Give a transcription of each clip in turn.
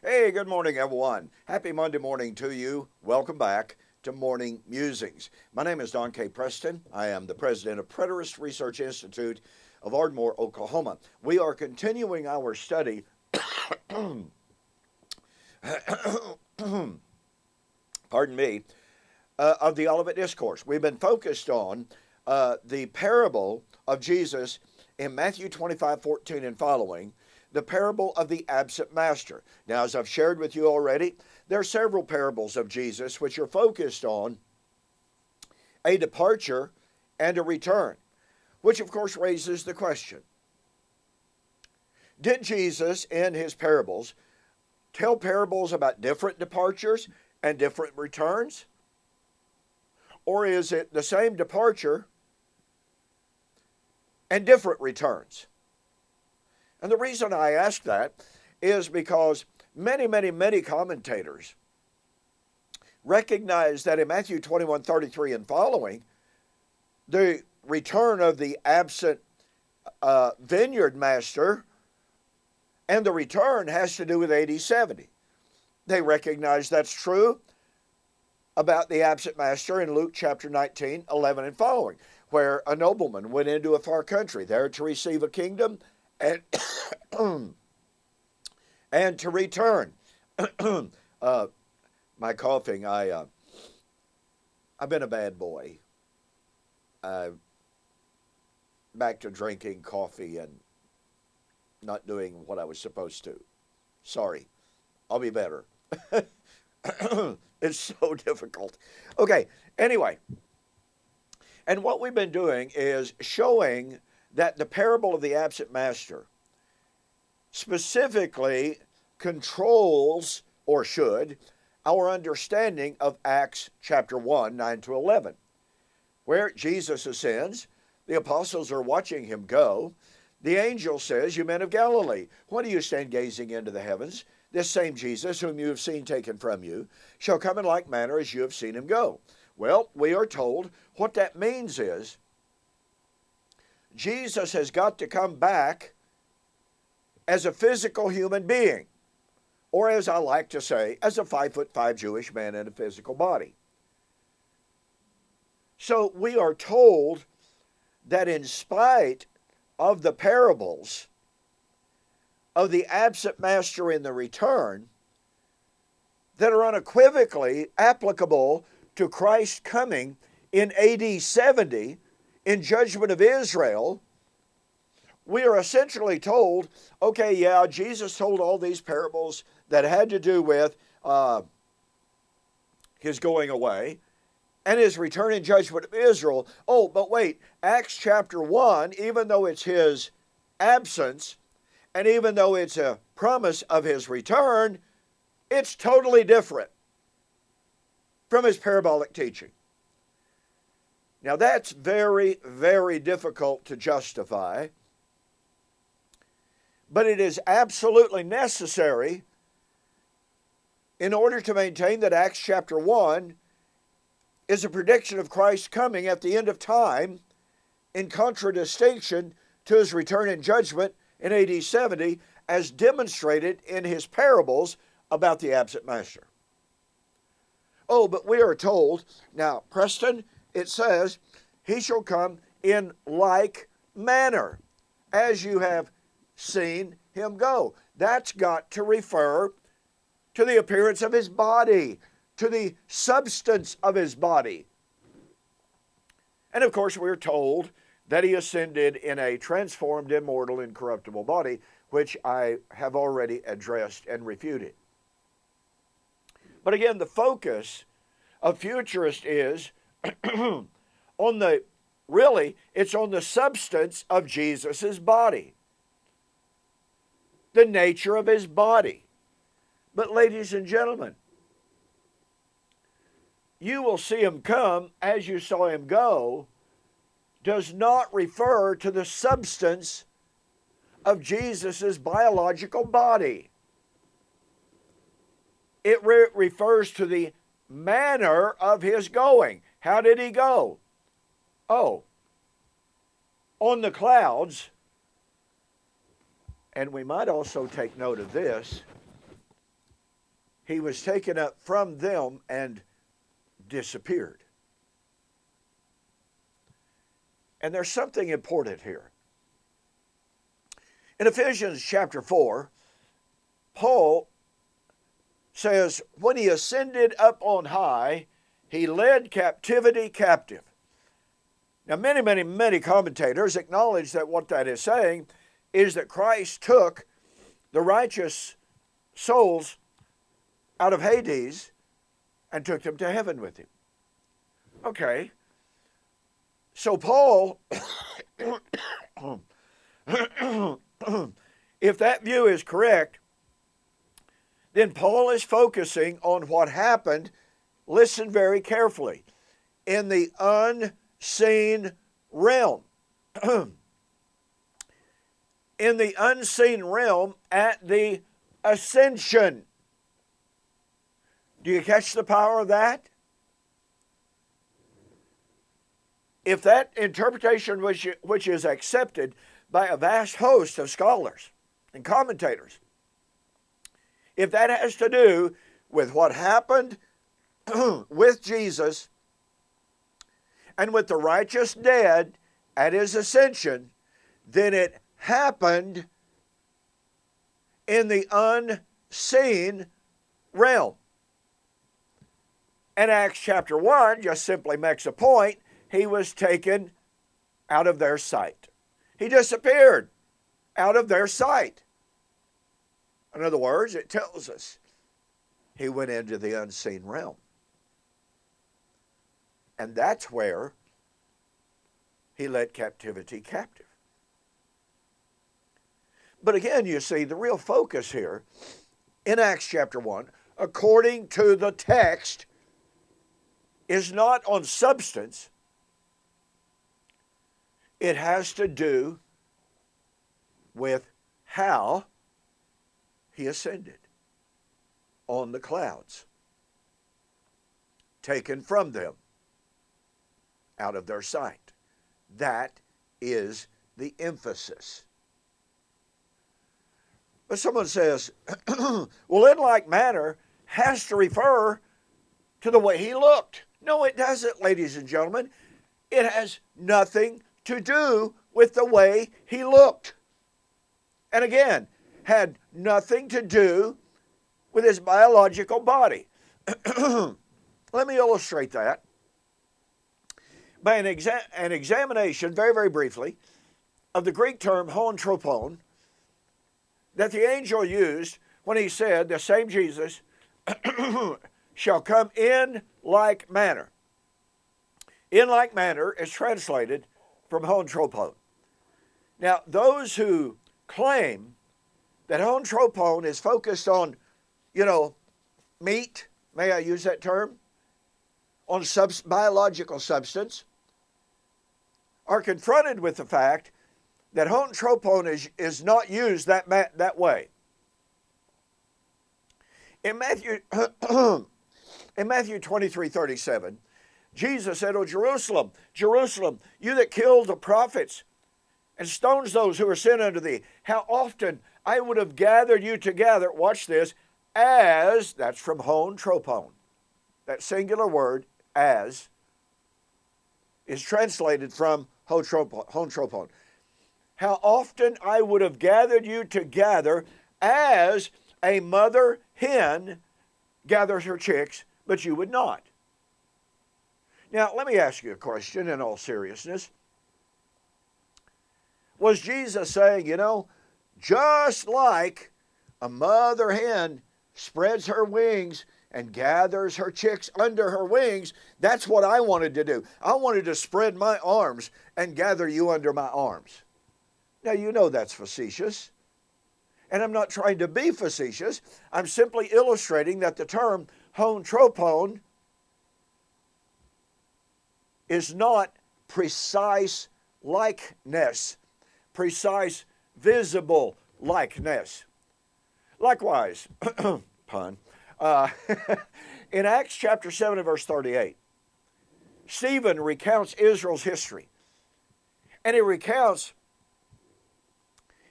Hey, good morning, everyone. Happy Monday morning to you. Welcome back to Morning Musings. My name is Don K. Preston. I am the president of Preterist Research Institute of Ardmore, Oklahoma. We are continuing our study pardon me, of the Olivet Discourse. We've been focused on the parable of Jesus in Matthew 25:14 and following, the parable of the absent master. Now, as I've shared with you already, there are several parables of Jesus which are focused on a departure and a return, which of course raises the question, did Jesus in his parables tell parables about different departures and different returns? Or is it the same departure and different returns? And the reason I ask that is because many commentators recognize that in Matthew 21:33 and following, the return of the absent vineyard master and the return has to do with AD 70. They recognize that's true about the absent master in Luke chapter 19:11 and following, where a nobleman went into a far country there to receive a kingdom and and to return. My coughing, I've been a bad boy. Back to drinking coffee and not doing what I was supposed to. Sorry. I'll be better. It's so difficult. Okay, anyway. And what we've been doing is showing that the parable of the absent master specifically controls, or should, our understanding of Acts chapter 1, 9 to 11, where Jesus ascends, the apostles are watching him go. The angel says, "You men of Galilee, why do you stand gazing into the heavens? This same Jesus, whom you have seen taken from you, shall come in like manner as you have seen him go." Well, we are told what that means is Jesus has got to come back as a physical human being, or as I like to say, as a 5'5" Jewish man in a physical body. So we are told that in spite of the parables of the absent master in the return that are unequivocally applicable to Christ coming in AD 70 in judgment of Israel, we are essentially told, okay, yeah, Jesus told all these parables that had to do with his going away and his return in judgment of Israel. Oh, but wait, Acts chapter 1, even though it's his absence, and even though it's a promise of his return, it's totally different from his parabolic teaching. Now that's very difficult to justify, but it is absolutely necessary in order to maintain that Acts chapter 1 is a prediction of Christ's coming at the end of time in contradistinction to his return in judgment in AD 70 as demonstrated in his parables about the absent master. Oh, but we are told, now, Preston, it says, he shall come in like manner as you have seen him go. That's got to refer to the appearance of his body, to the substance of his body. And of course, we're told that he ascended in a transformed, immortal, incorruptible body, which I have already addressed and refuted. But again, the focus of futurist is on it's on the substance of Jesus' body, the nature of his body. But ladies and gentlemen, you will see him come as you saw him go does not refer to the substance of Jesus' biological body. It refers to the manner of his going. How did he go? Oh, on the clouds. And we might also take note of this. he was taken up from them and disappeared. And there's something important here. In Ephesians chapter 4, Paul says, when he ascended up on high, he led captivity captive. Now, many commentators acknowledge that what that is saying is that Christ took the righteous souls out of Hades and took them to heaven with him. Okay. So Paul, if that view is correct, then Paul is focusing on what happened, listen very carefully, in the unseen realm. In the unseen realm at the ascension. Do you catch the power of that? If that interpretation which is accepted by a vast host of scholars and commentators, if that has to do with what happened with Jesus and with the righteous dead at his ascension, then it happened in the unseen realm. And Acts chapter 1 just simply makes a point. He was taken out of their sight. He disappeared out of their sight. In other words, it tells us he went into the unseen realm. And that's where he led captivity captive. But again, you see, the real focus here in Acts chapter 1, according to the text, is not on substance. It has to do with how he ascended on the clouds, taken from them out of their sight. That is the emphasis. But someone says, well, in like manner has to refer to the way he looked. No, it doesn't, ladies and gentlemen. It has nothing to do with the way he looked. And again, had nothing to do with his biological body. Let me illustrate that by an examination, very, very briefly, of the Greek term hontropon that the angel used when he said, the same Jesus shall come in like manner. In like manner is translated from hontropon. Now, those who claim that hontropon is focused on, meat, may I use that term, on biological substance, are confronted with the fact that hontropon is not used that way. In Matthew 23:37, Jesus said, "O Jerusalem, Jerusalem, you that killed the prophets and stones those who were sent unto thee, how often I would have gathered you together," watch this, as, that's from hontropon. That singular word, as, is translated from hontropon. How often I would have gathered you together as a mother hen gathers her chicks, but you would not. Now, let me ask you a question in all seriousness. Was Jesus saying, just like a mother hen spreads her wings and gathers her chicks under her wings, that's what I wanted to do. I wanted to spread my arms and gather you under my arms. Now, that's facetious. And I'm not trying to be facetious. I'm simply illustrating that the term hontropon is not precise likeness, precise visible likeness. Likewise, pun, in Acts chapter 7 and verse 38, Stephen recounts Israel's history. And he recounts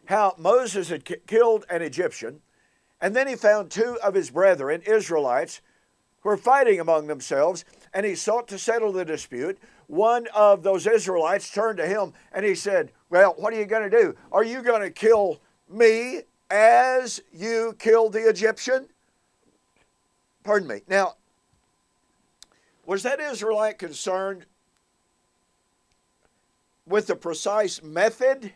how Moses had killed an Egyptian, And then he found two of his brethren, Israelites, who were fighting among themselves, and he sought to settle the dispute. One of those Israelites turned to him and he said, well, what are you going to do? Are you going to kill me as you killed the Egyptian? Pardon me. Now, was that Israelite concerned with the precise method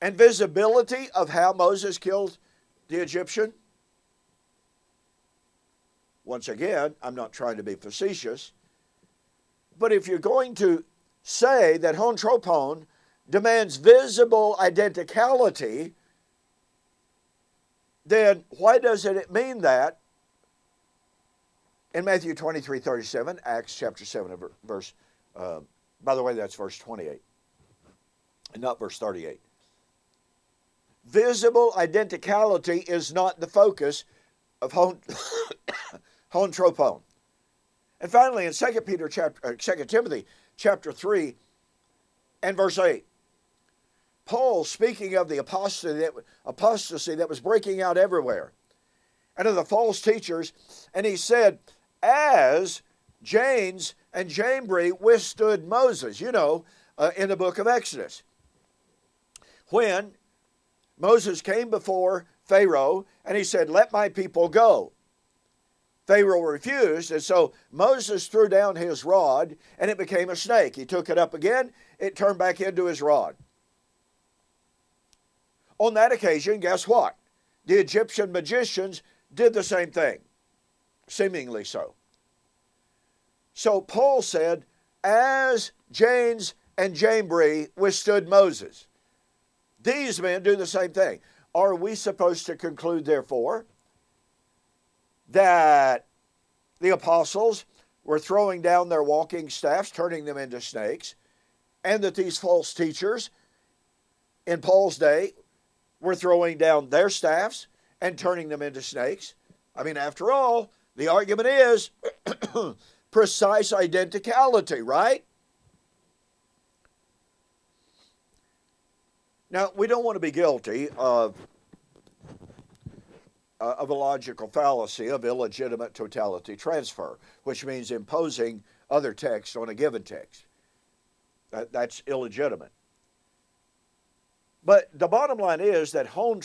and visibility of how Moses killed the Egyptian? Once again, I'm not trying to be facetious, but if you're going to say that hon demands visible identicality, then why doesn't it mean that in Matthew 23:37, Acts chapter 7, verse, by the way, that's verse 28, and not verse 38. Visible identicality is not the focus of hon. And finally, in 2 Timothy chapter 3 and verse 8, Paul, speaking of the apostasy that was breaking out everywhere, and of the false teachers, and he said, as Jannes and Jambres withstood Moses, in the book of Exodus. When Moses came before Pharaoh, and he said, let my people go. Pharaoh refused, and so Moses threw down his rod, and it became a snake. He took it up again, it turned back into his rod. On that occasion, guess what? The Egyptian magicians did the same thing, seemingly so. So Paul said, as Jannes and Jambres withstood Moses, these men do the same thing. Are we supposed to conclude, therefore, that the apostles were throwing down their walking staffs, turning them into snakes, and that these false teachers in Paul's day were throwing down their staffs and turning them into snakes? I mean, after all, the argument is precise identicality, right? Now, we don't want to be guilty of a logical fallacy of illegitimate totality transfer, which means imposing other text on a given text. That's illegitimate. But the bottom line is that hon,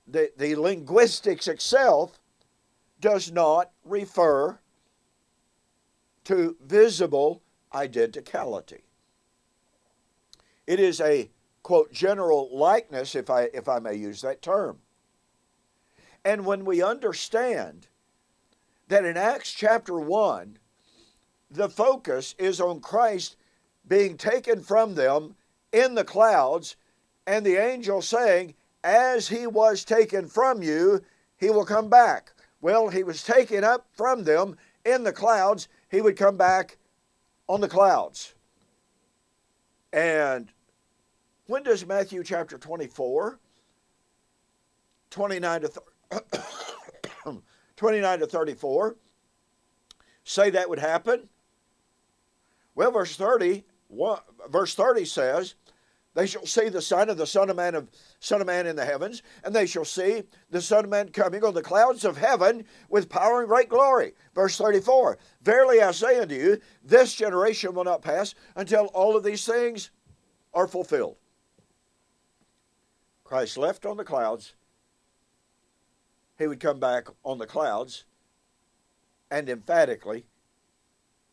the linguistics itself, does not refer to visible identicality. It is a, quote, general likeness, if I may use that term. And when we understand that in Acts chapter 1, the focus is on Christ being taken from them in the clouds, and the angel saying, as he was taken from you, he will come back. Well, he was taken up from them in the clouds. He would come back on the clouds. And when does Matthew chapter 24, 29 to 34 say that would happen? Well, verse 30 says, they shall see the Son of Man in the heavens, and they shall see the Son of Man coming on the clouds of heaven with power and great glory. Verse 34, verily I say unto you, this generation will not pass until all of these things are fulfilled. Christ left on the clouds. He would come back on the clouds, and emphatically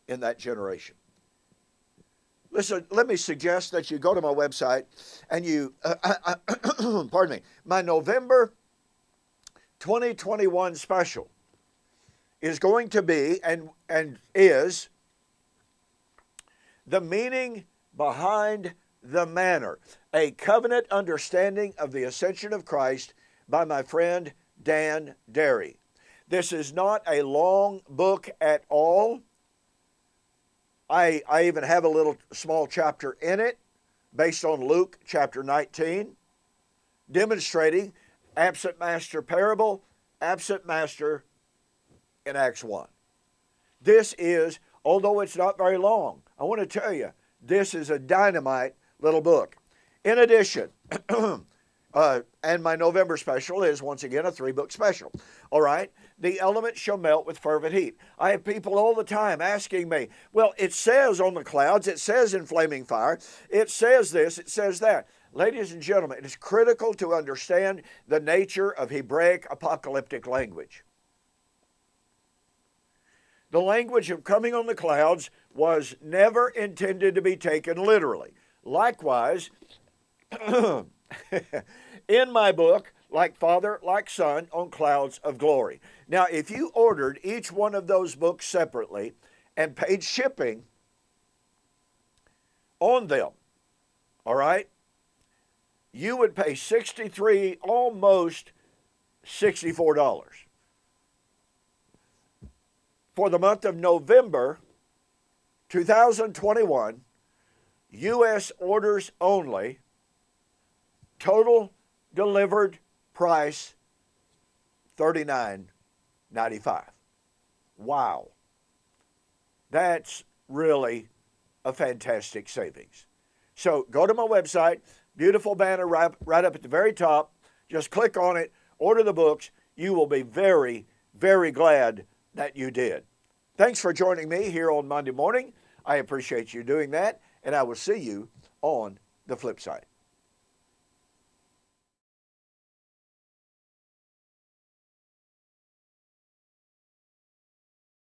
in that generation. Listen, let me suggest that you go to my website and you, pardon me, my November 2021 special is going to be and is the meaning behind the manner, a covenant understanding of the ascension of Christ by my friend Dan Derry. This is not a long book at all. I even have a little small chapter in it based on Luke chapter 19, demonstrating absent master parable, absent master in Acts 1. This is, although it's not very long, I want to tell you, this is a dynamite little book. In addition, and my November special is, once again, a 3-book special. All right? The elements shall melt with fervent heat. I have people all the time asking me, well, it says on the clouds, it says in flaming fire, it says this, it says that. Ladies and gentlemen, it is critical to understand the nature of Hebraic apocalyptic language. The language of coming on the clouds was never intended to be taken literally. Likewise, in my book, Like Father, Like Son, on Clouds of Glory. Now, if you ordered each one of those books separately and paid shipping on them, all right, you would pay $63, almost $64. For the month of November 2021, U.S. orders only, total delivered price $39.95. Wow. That's really a fantastic savings. So go to my website, beautiful banner right up at the very top. Just click on it, order the books. You will be very, very glad that you did. Thanks for joining me here on Monday morning. I appreciate you doing that, and I will see you on the flip side.